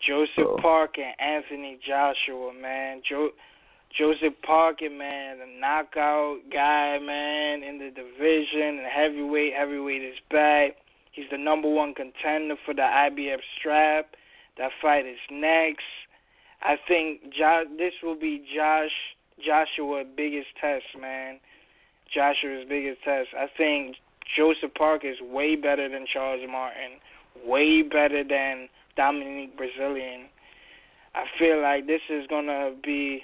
Joseph So Parker and Anthony Joshua, man. Joseph Parker, man, the knockout guy, man, in the division and heavyweight. Heavyweight is back. He's the number one contender for the IBF strap. That fight is next. I think this will be Joshua's biggest test, man. Joshua's biggest test. I think Joseph Parker is way better than Charles Martin, way better than Dominique Brazilian. I feel like this is going to be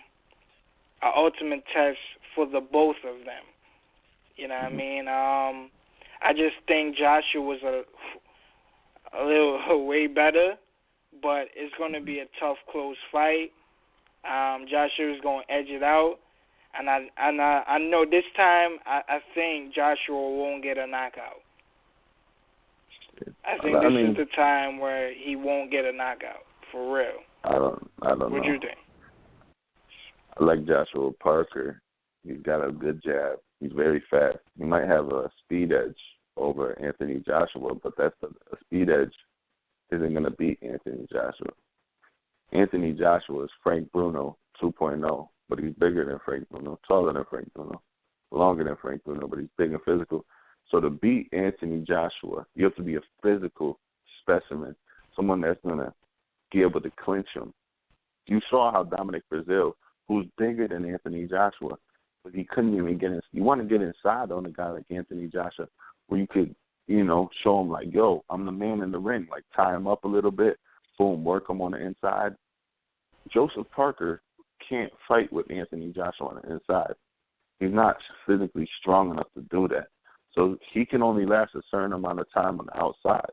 an ultimate test for the both of them. You know what I mean? I just think Joshua was a little way better, but it's going to be a tough, close fight. Joshua's going to edge it out. And I know this time I think Joshua won't get a knockout. I think this is the time where he won't get a knockout for real. I don't know. What do you think? I like Joshua Parker. He's got a good jab. He's very fast. He might have a speed edge over Anthony Joshua, but a speed edge isn't going to beat Anthony Joshua. Anthony Joshua is Frank Bruno 2.0, but he's bigger than Frank Bruno, taller than Frank Bruno, longer than Frank Bruno, but he's big and physical. So to beat Anthony Joshua, you have to be a physical specimen, someone that's going to be able to clinch him. You saw how Dominic Brazil, who's bigger than Anthony Joshua, but he couldn't even get in. You want to get inside on a guy like Anthony Joshua where you could, show him like, yo, I'm the man in the ring, like tie him up a little bit, boom, work him on the inside. Joseph Parker can't fight with Anthony Joshua on the inside. He's not physically strong enough to do that. So he can only last a certain amount of time on the outside.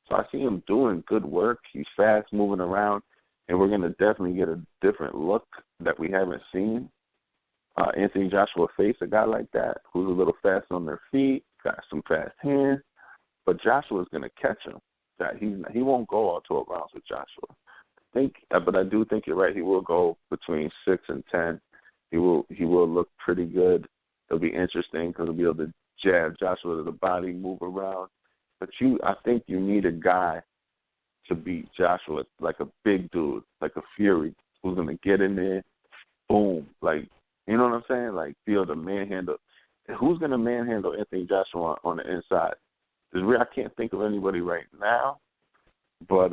So I see him doing good work. He's fast, moving around, and we're going to definitely get a different look that we haven't seen. Anthony Joshua face a guy like that who's a little fast on their feet, got some fast hands, but Joshua's going to catch him. He won't go all 12 rounds with Joshua. But I do think you're right. He will go between 6 and 10. He will look pretty good. It'll be interesting because he'll be able to jab Joshua to the body, move around. But I think you need a guy to beat Joshua, like a big dude, like a Fury, who's going to get in there, boom, like, you know what I'm saying? Like, be able to manhandle. Who's going to manhandle Anthony Joshua on the inside? I can't think of anybody right now, but,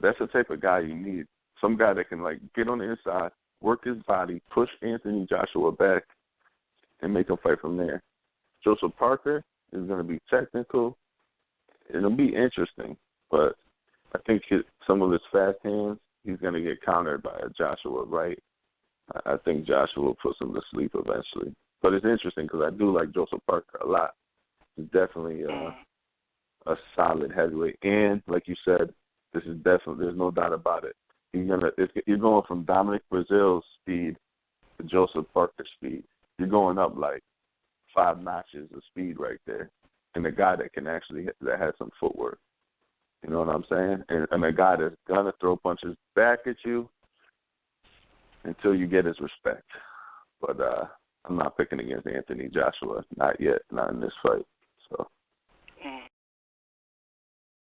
that's the type of guy you need. Some guy that can, like, get on the inside, work his body, push Anthony Joshua back, and make him fight from there. Joseph Parker is going to be technical. It'll be interesting, but I think some of his fast hands, he's going to get countered by Joshua, right? I think Joshua will put him to sleep eventually. But it's interesting because I do like Joseph Parker a lot. He's definitely a solid heavyweight. And, like you said, this is definitely, there's no doubt about it. You're going from Dominic Brazil's speed to Joseph Parker's speed. You're going up like 5 notches of speed right there. And a guy that has some footwork. You know what I'm saying? And a guy that's going to throw punches back at you until you get his respect. But I'm not picking against Anthony Joshua. Not yet. Not in this fight. So